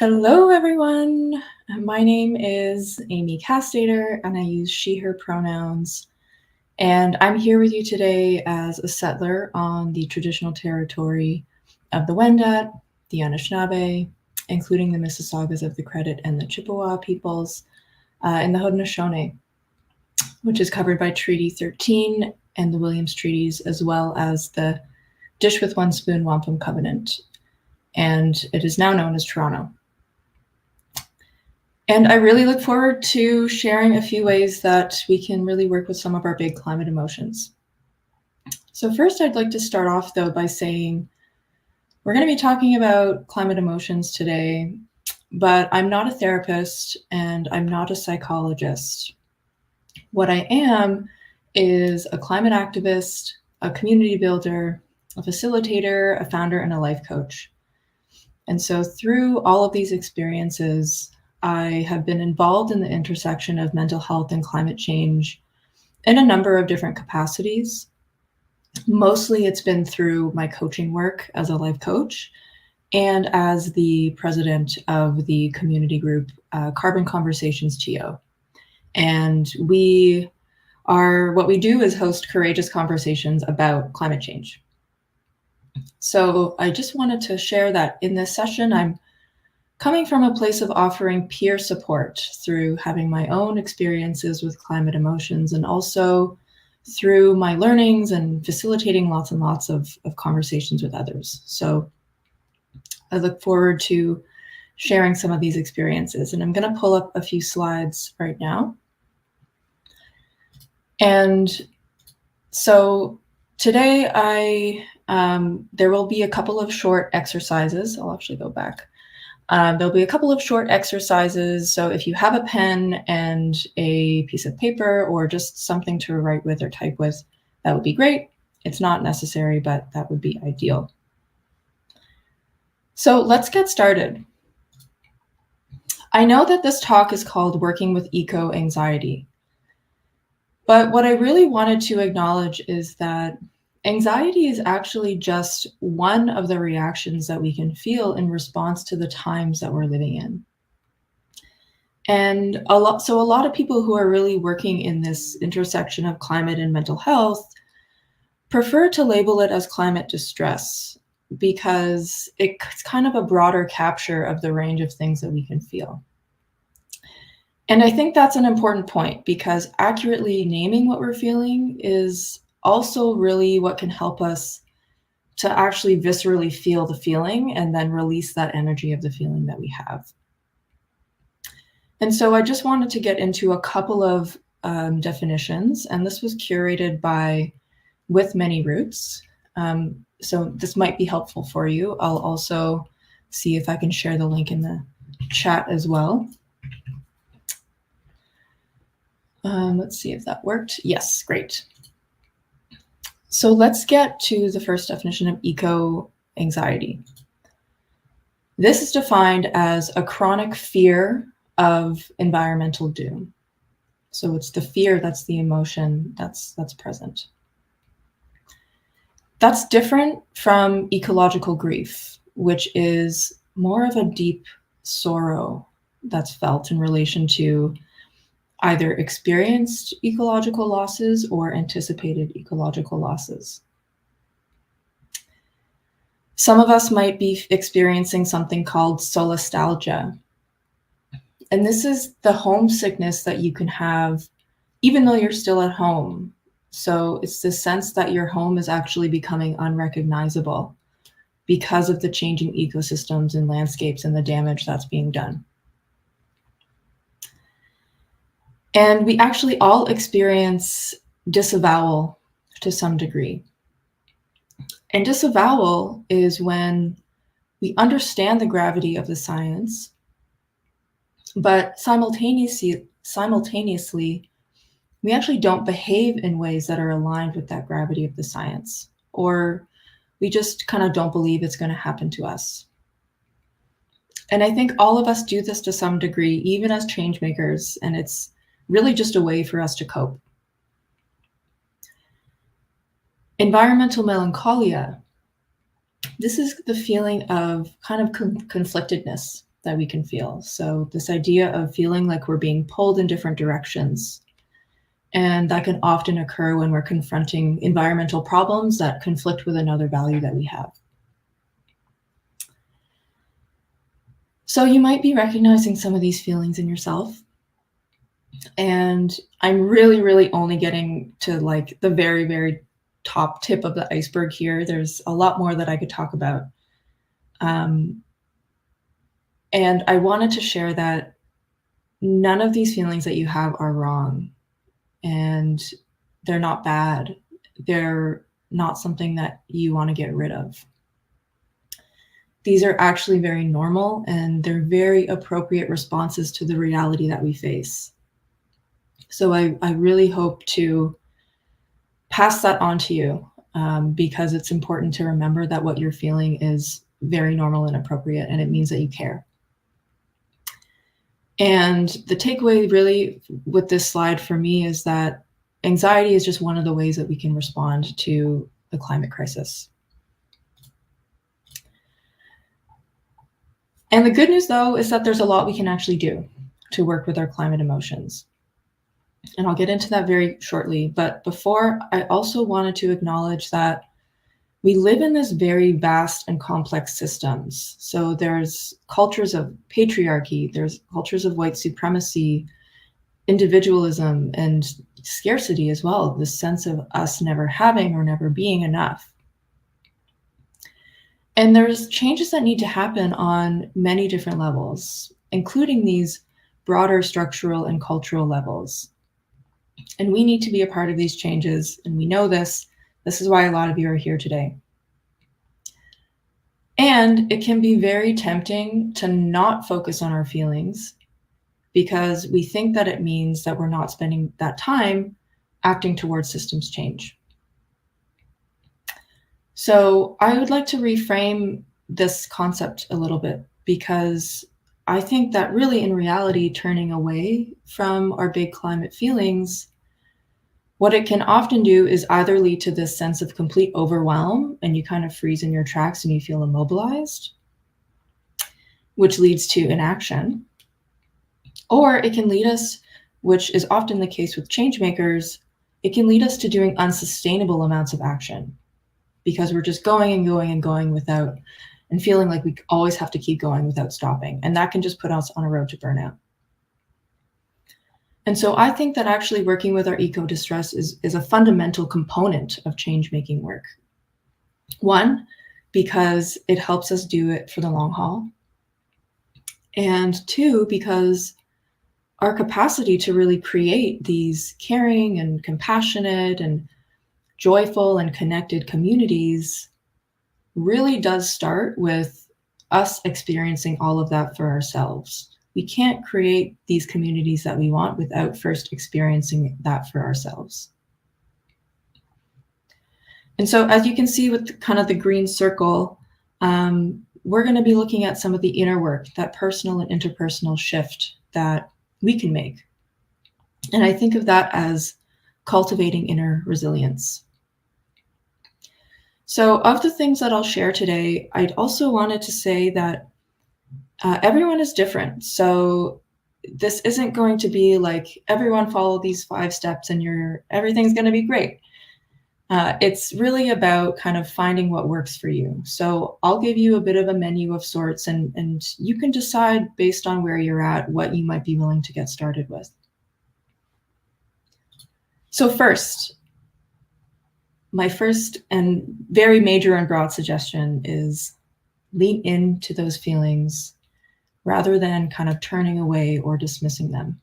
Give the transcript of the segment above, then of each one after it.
Hello, everyone. My name is Amy Castater, and I use she, her pronouns. And I'm here with you today as a settler on the traditional territory of the Wendat, the Anishinaabe, including the Mississaugas of the Credit and the Chippewa peoples, in the Haudenosaunee, which is covered by Treaty 13 and the Williams Treaties, as well as the Dish with One Spoon Wampum Covenant. And it is now known as Toronto. And I really look forward to sharing a few ways that we can really work with some of our big climate emotions. So first, I'd like to start off, though, by saying we're going to be talking about climate emotions today, but I'm not a therapist and I'm not a psychologist. What I am is a climate activist, a community builder, a facilitator, a founder, and a life coach. And so through all of these experiences, I have been involved in the intersection of mental health and climate change in a number of different capacities. Mostly it's been through my coaching work as a life coach and as the president of the community group Carbon Conversations TO. And what we do is host courageous conversations about climate change. So I just wanted to share that in this session, I'm coming from a place of offering peer support through having my own experiences with climate emotions and also through my learnings and facilitating lots and lots of conversations with others. So I look forward to sharing some of these experiences, and I'm going to pull up a few slides right now. And so today there will be a couple of short exercises. I'll actually go back. There'll be a couple of short exercises. So if you have a pen and a piece of paper or just something to write with or type with, that would be great. It's not necessary, but that would be ideal. So let's get started. I know that this talk is called Working with Eco-Anxiety, but what I really wanted to acknowledge is that anxiety is actually just one of the reactions that we can feel in response to the times that we're living in. And a lot of people who are really working in this intersection of climate and mental health prefer to label it as climate distress because it's kind of a broader capture of the range of things that we can feel. And I think that's an important point because accurately naming what we're feeling is also really what can help us to actually viscerally feel the feeling and then release that energy of the feeling that we have. And so I just wanted to get into a couple of definitions, and this was curated by With Many Roots. So this might be helpful for you. I'll also see if I can share the link in the chat as well. Let's see if that worked. Yes, great. So let's get to the first definition of eco-anxiety. This is defined as a chronic fear of environmental doom. So it's the fear that's the emotion that's present. That's different from ecological grief, which is more of a deep sorrow that's felt in relation to either experienced ecological losses or anticipated ecological losses. Some of us might be experiencing something called solastalgia. And this is the homesickness that you can have even though you're still at home. So it's the sense that your home is actually becoming unrecognizable because of the changing ecosystems and landscapes and the damage that's being done. And we actually all experience disavowal to some degree. And disavowal is when we understand the gravity of the science, but simultaneously, we actually don't behave in ways that are aligned with that gravity of the science, or we just kind of don't believe it's going to happen to us. And I think all of us do this to some degree, even as change makers, and it's really just a way for us to cope. Environmental melancholia. This is the feeling of kind of conflictedness that we can feel. So this idea of feeling like we're being pulled in different directions. And that can often occur when we're confronting environmental problems that conflict with another value that we have. So you might be recognizing some of these feelings in yourself. And I'm really only getting to like the very top tip of the iceberg here. There's a lot more that I could talk about. And I wanted to share that none of these feelings that you have are wrong, and they're not bad. They're not something that you want to get rid of. These are actually very normal, and they're very appropriate responses to the reality that we face. So I really hope to pass that on to you, because it's important to remember that what you're feeling is very normal and appropriate, and it means that you care. And the takeaway really with this slide for me is that anxiety is just one of the ways that we can respond to the climate crisis. And the good news, though, is that there's a lot we can actually do to work with our climate emotions. And I'll get into that very shortly. But before, I also wanted to acknowledge that we live in this very vast and complex systems. So there's cultures of patriarchy, there's cultures of white supremacy, individualism, and scarcity as well, this sense of us never having or never being enough. And there's changes that need to happen on many different levels, including these broader structural and cultural levels. And we need to be a part of these changes, and we know this. This is why a lot of you are here today. And it can be very tempting to not focus on our feelings because we think that it means that we're not spending that time acting towards systems change. So I would like to reframe this concept a little bit, because I think that really in reality, turning away from our big climate feelings, what it can often do is either lead to this sense of complete overwhelm and you kind of freeze in your tracks and you feel immobilized, which leads to inaction. Or it can lead us, which is often the case with change makers, it can lead us to doing unsustainable amounts of action because we're just going and going and going without, and feeling like we always have to keep going without stopping. And that can just put us on a road to burnout. And so I think that actually working with our eco-distress is a fundamental component of change-making work. One, because it helps us do it for the long haul. And two, because our capacity to really create these caring and compassionate and joyful and connected communities really does start with us experiencing all of that for ourselves. We can't create these communities that we want without first experiencing that for ourselves. And so as you can see with kind of the green circle, we're going to be looking at some of the inner work, that personal and interpersonal shift that we can make. And I think of that as cultivating inner resilience. So of the things that I'll share today, I'd also wanted to say that everyone is different. So this isn't going to be like everyone follow these 5 steps and everything's going to be great. It's really about kind of finding what works for you. So I'll give you a bit of a menu of sorts, and you can decide based on where you're at what you might be willing to get started with. So first, my first and very major and broad suggestion is lean into those feelings rather than kind of turning away or dismissing them.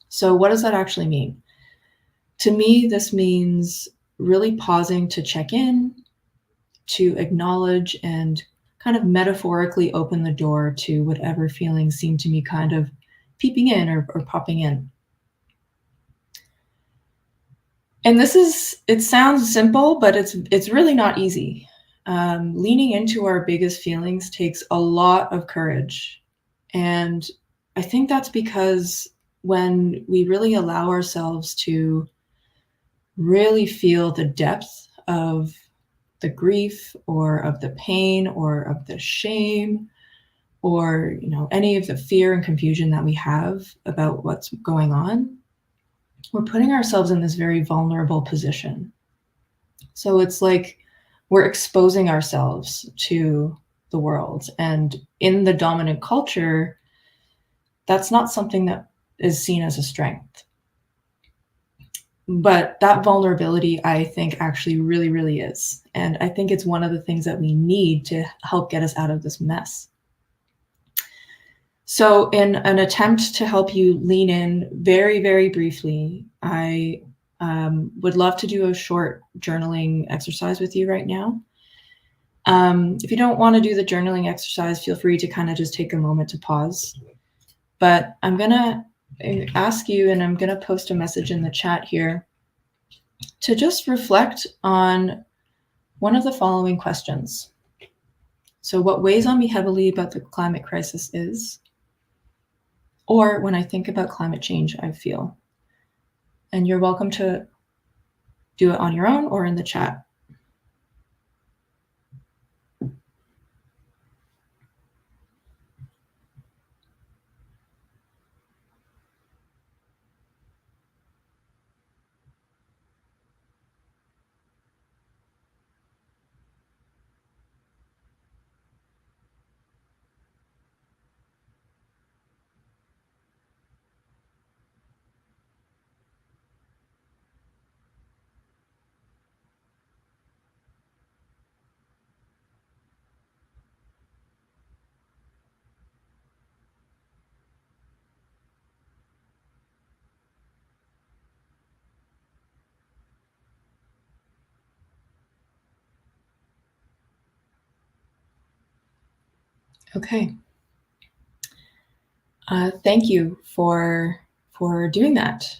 So what does that actually mean? To me, this means really pausing to check in, to acknowledge and kind of metaphorically open the door to whatever feelings seem to me kind of peeping in or popping in. And it sounds simple, but it's really not easy. Leaning into our biggest feelings takes a lot of courage. And I think that's because when we really allow ourselves to really feel the depth of the grief or of the pain or of the shame or any of the fear and confusion that we have about what's going on, we're putting ourselves in this very vulnerable position. So it's like we're exposing ourselves to the world. And in the dominant culture, that's not something that is seen as a strength. But that vulnerability, I think, actually really, really is. And I think it's one of the things that we need to help get us out of this mess. So in an attempt to help you lean in very, very briefly, I would love to do a short journaling exercise with you right now. If you don't want to do the journaling exercise, feel free to kind of just take a moment to pause. But I'm going to ask you, and I'm going to post a message in the chat here, to just reflect on one of the following questions. So what weighs on me heavily about the climate crisis is, or when I think about climate change, I feel. And you're welcome to do it on your own or in the chat. Okay. Thank you for doing that.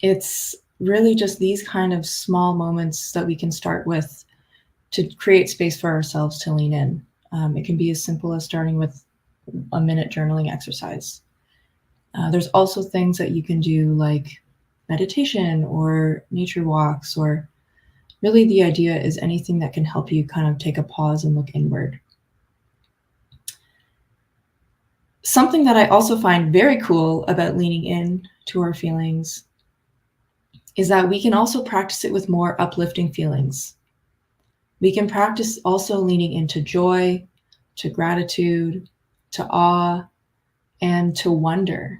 It's really just these kind of small moments that we can start with to create space for ourselves to lean in. It can be as simple as starting with a minute journaling exercise. There's also things that you can do like meditation or nature walks, or really the idea is anything that can help you kind of take a pause and look inward. Something that I also find very cool about leaning in to our feelings is that we can also practice it with more uplifting feelings. We can practice also leaning into joy, to gratitude, to awe, and to wonder.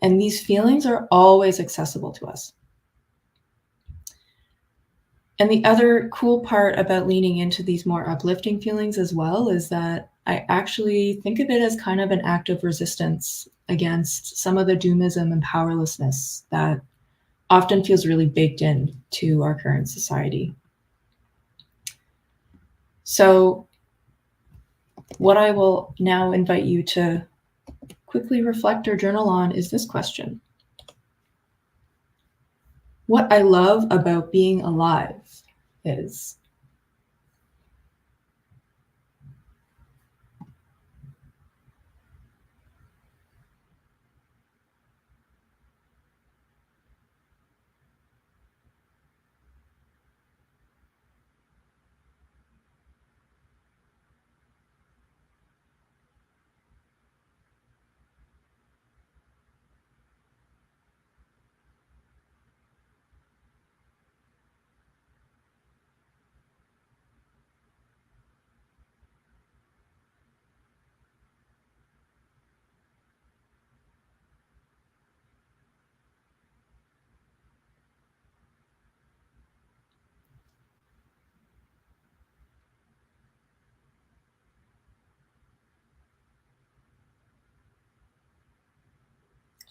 And these feelings are always accessible to us. And the other cool part about leaning into these more uplifting feelings as well is that I actually think of it as kind of an act of resistance against some of the doomism and powerlessness that often feels really baked in to our current society. So what I will now invite you to quickly reflect or journal on is this question. What I love about being alive is.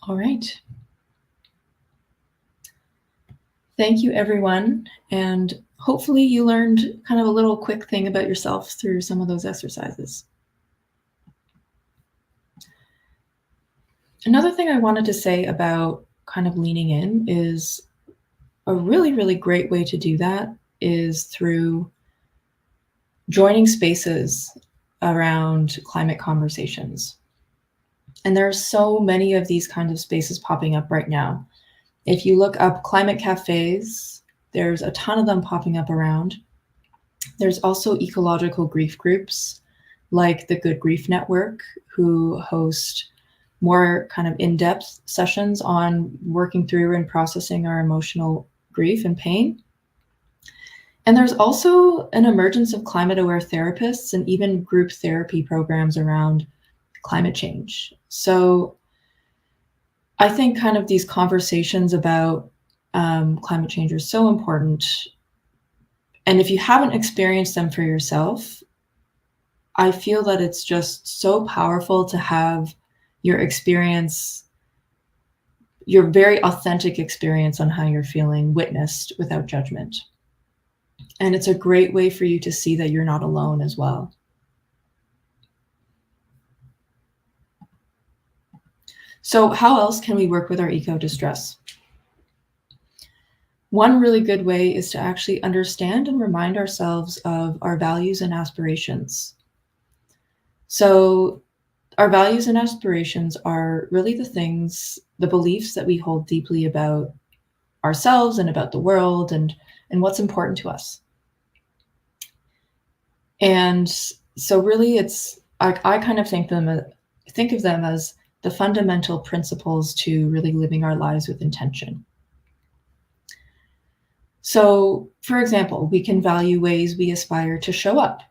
All right. Thank you, everyone. And hopefully you learned kind of a little quick thing about yourself through some of those exercises. Another thing I wanted to say about kind of leaning in is a really, really great way to do that is through joining spaces around climate conversations. And there are so many of these kinds of spaces popping up right now. If you look up climate cafes, there's a ton of them popping up around. There's also ecological grief groups. like the Good Grief Network, who host more kind of in-depth sessions on working through and processing our emotional grief and pain. And there's also an emergence of climate-aware therapists and even group therapy programs around climate change. So I think kind of these conversations about climate change are so important. And if you haven't experienced them for yourself, I feel that it's just so powerful to have your experience, your very authentic experience on how you're feeling witnessed without judgment. And it's a great way for you to see that you're not alone as well. So how else can we work with our eco-distress? One really good way is to actually understand and remind ourselves of our values and aspirations. So our values and aspirations are really the things, the beliefs that we hold deeply about ourselves and about the world and what's important to us. And so really I kind of think of them as the fundamental principles to really living our lives with intention. So, for example, we can value ways we aspire to show up,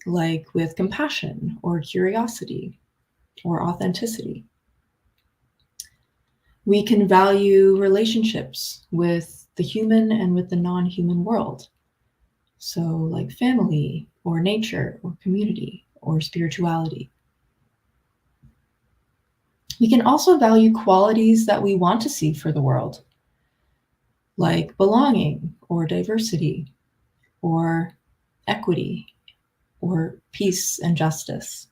like with compassion or curiosity or authenticity. We can value relationships with the human and with the non-human world. So like family or nature or community or spirituality. We can also value qualities that we want to see for the world, like belonging or diversity or equity or peace and justice.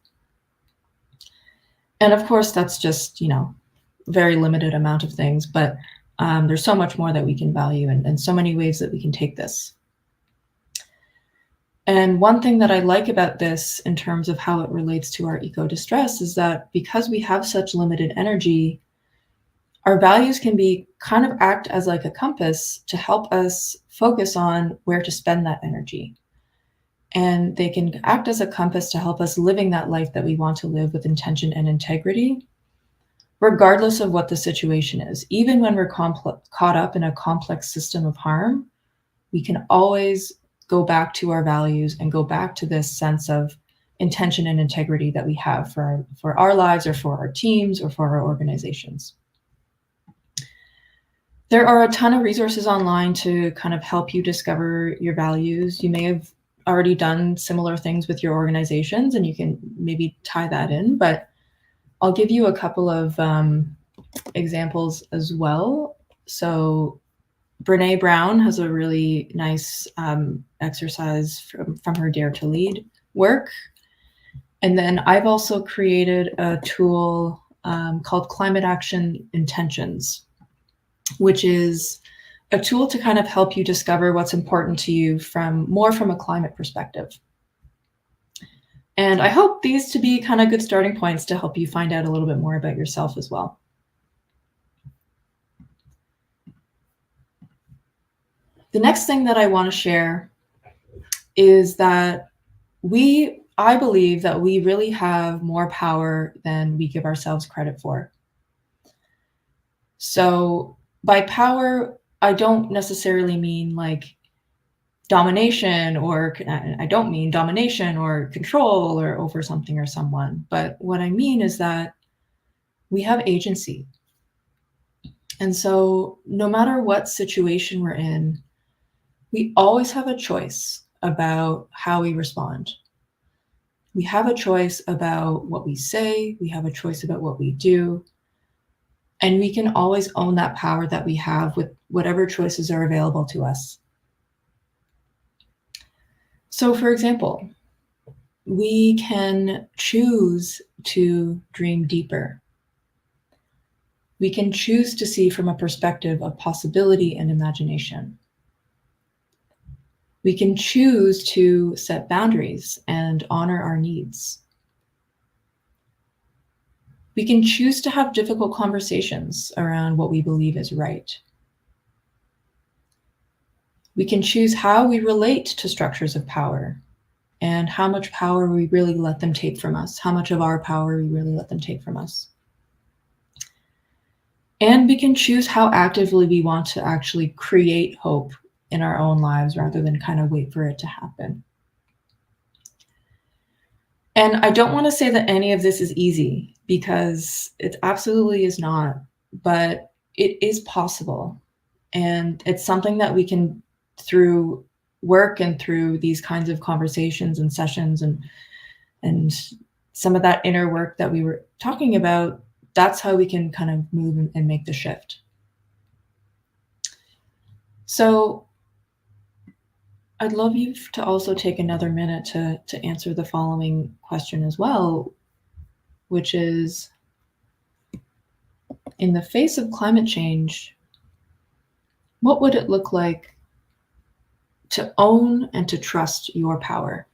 And of course, that's just, very limited amount of things, but there's so much more that we can value and so many ways that we can take this. And one thing that I like about this in terms of how it relates to our eco-distress is that because we have such limited energy, our values can be kind of act as like a compass to help us focus on where to spend that energy. And they can act as a compass to help us living that life that we want to live with intention and integrity, regardless of what the situation is. Even when we're caught up in a complex system of harm, we can always go back to our values and go back to this sense of intention and integrity that we have for our lives or for our teams or for our organizations. There are a ton of resources online to kind of help you discover your values. You may have already done similar things with your organizations and you can maybe tie that in, but I'll give you a couple of examples as well. So Brene Brown has a really nice exercise from her Dare to Lead work. And then I've also created a tool called Climate Action Intentions, which is a tool to kind of help you discover what's important to you from a climate perspective. And I hope these to be kind of good starting points to help you find out a little bit more about yourself as well. The next thing that I want to share is that I believe that we really have more power than we give ourselves credit for. So by power, I don't necessarily mean like domination, or I don't mean domination or control or over something or someone, but what I mean is that we have agency. And so no matter what situation we're in, we always have a choice about how we respond. We have a choice about what we say, we have a choice about what we do, and we can always own that power that we have with whatever choices are available to us. So for example, we can choose to dream deeper. We can choose to see from a perspective of possibility and imagination. We can choose to set boundaries and honor our needs. We can choose to have difficult conversations around what we believe is right. We can choose how we relate to structures of power. and how much power we really let them take from us, how much of our power we really let them take from us. And we can choose how actively we want to actually create hope in our own lives rather than kind of wait for it to happen. And I don't want to say that any of this is easy, because it absolutely is not, but it is possible. And it's something that we can, through work and through these kinds of conversations and sessions and some of that inner work that we were talking about, that's how we can kind of move and make the shift. So I'd love you to also take another minute to answer the following question as well, which is, in the face of climate change, what would it look like to own and to trust your power?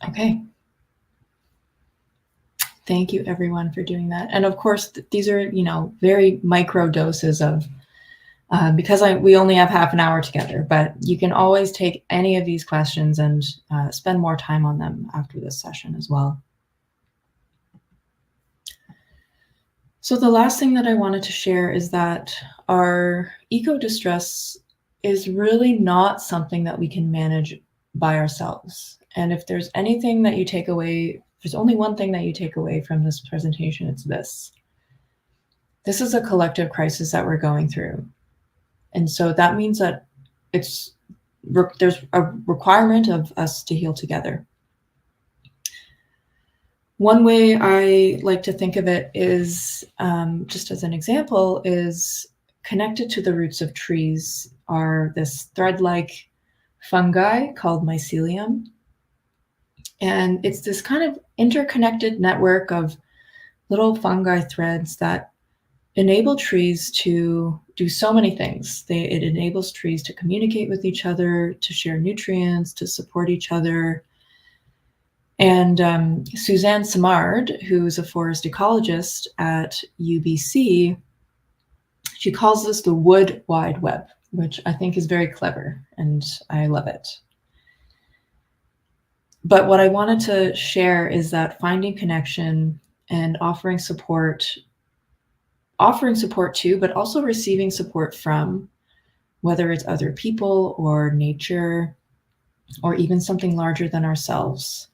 Okay. Thank you, everyone, for doing that. And of course, these are, very micro doses of, because we only have half an hour together, but you can always take any of these questions and spend more time on them after this session as well. So the last thing that I wanted to share is that our eco-distress is really not something that we can manage by ourselves. And if there's anything that you take away, there's only one thing that you take away from this presentation, it's this. This is a collective crisis that we're going through. And so that means that there's a requirement of us to heal together. One way I like to think of it is, just as an example, is connected to the roots of trees are this thread-like fungi called mycelium. And it's this kind of interconnected network of little fungi threads that enable trees to do so many things. It enables trees to communicate with each other, to share nutrients, to support each other. And Suzanne Simard, who's a forest ecologist at UBC, she calls this the wood wide web, which I think is very clever, and I love it. But what I wanted to share is that finding connection and offering support to, but also receiving support from, whether it's other people or nature or even something larger than ourselves.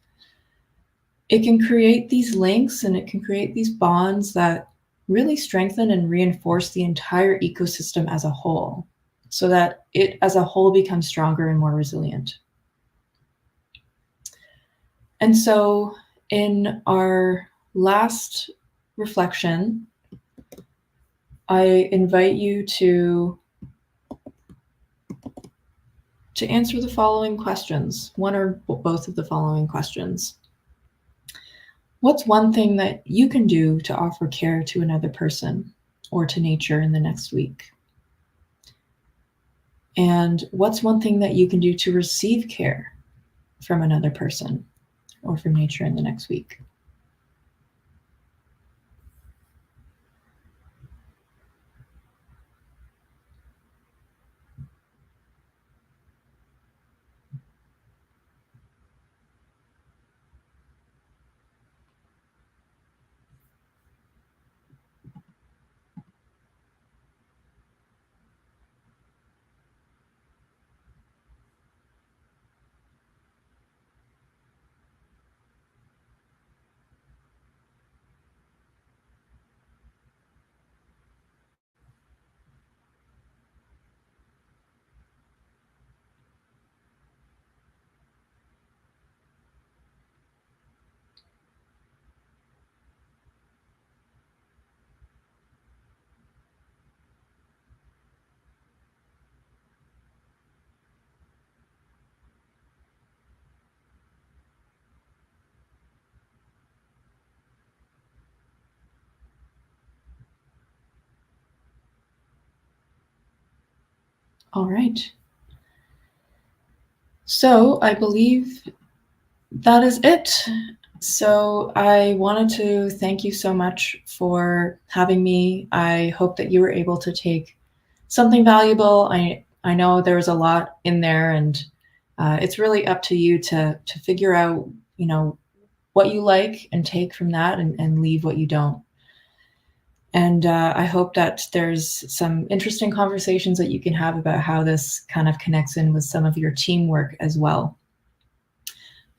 It can create these links and it can create these bonds that really strengthen and reinforce the entire ecosystem as a whole, so that it as a whole becomes stronger and more resilient. And so in our last reflection, I invite you to answer the following questions, one or both of the following questions. What's one thing that you can do to offer care to another person or to nature in the next week? And what's one thing that you can do to receive care from another person or from nature in the next week? All right. So I believe that is it. So I wanted to thank you so much for having me. I hope that you were able to take something valuable. I know there's a lot in there, and it's really up to you to figure out, what you like and take from that, and leave what you don't. And I hope that there's some interesting conversations that you can have about how this kind of connects in with some of your teamwork as well.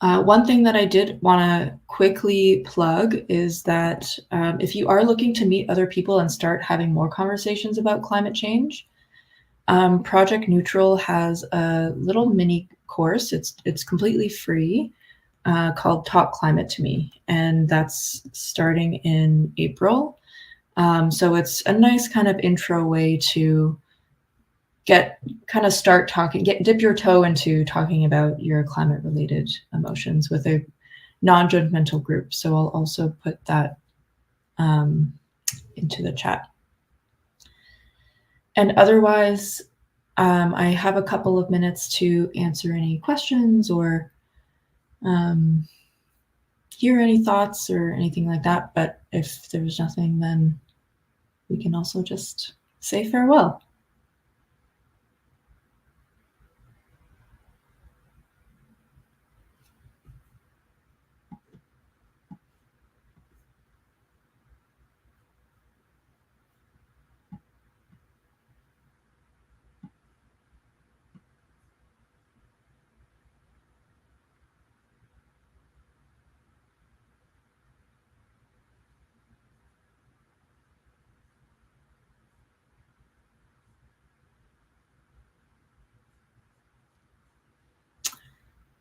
One thing that I did want to quickly plug is that if you are looking to meet other people and start having more conversations about climate change, Project Neutral has a little mini course. It's completely free, called Talk Climate to Me, and that's starting in April. So it's a nice kind of intro way to start talking, dip your toe into talking about your climate related emotions with a non-judgmental group. So I'll also put that into the chat. And otherwise, I have a couple of minutes to answer any questions or hear any thoughts or anything like that. But if there's nothing, then we can also just say farewell.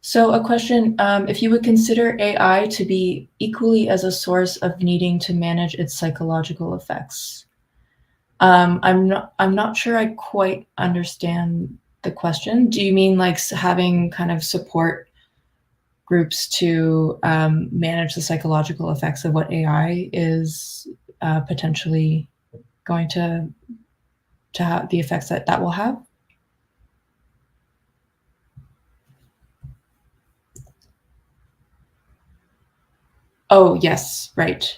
So a question, if you would consider AI to be equally as a source of needing to manage its psychological effects. I'm not sure I quite understand the question. Do you mean like having kind of support groups to manage the psychological effects of what AI is potentially going to have the effects that that will have? Oh, yes, right.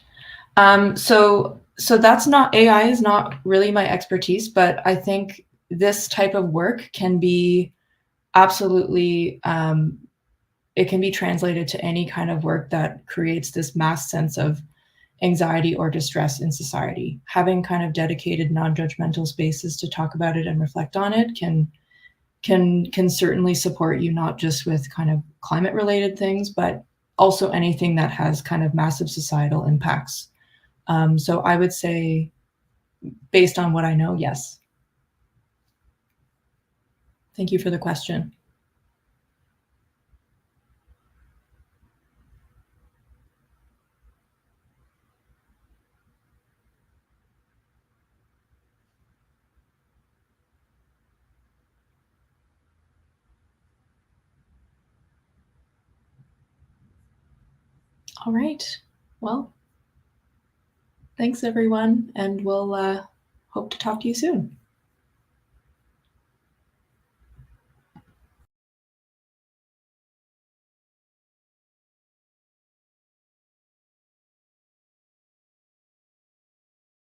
So that's not AI is not really my expertise, but I think this type of work can be absolutely it can be translated to any kind of work that creates this mass sense of anxiety or distress in society. Having kind of dedicated non-judgmental spaces to talk about it and reflect on it can certainly support you, not just with kind of climate related things, but also anything that has kind of massive societal impacts. So I would say, based on what I know, yes. Thank you for the question. All right. Well, thanks everyone, and we'll hope to talk to you soon.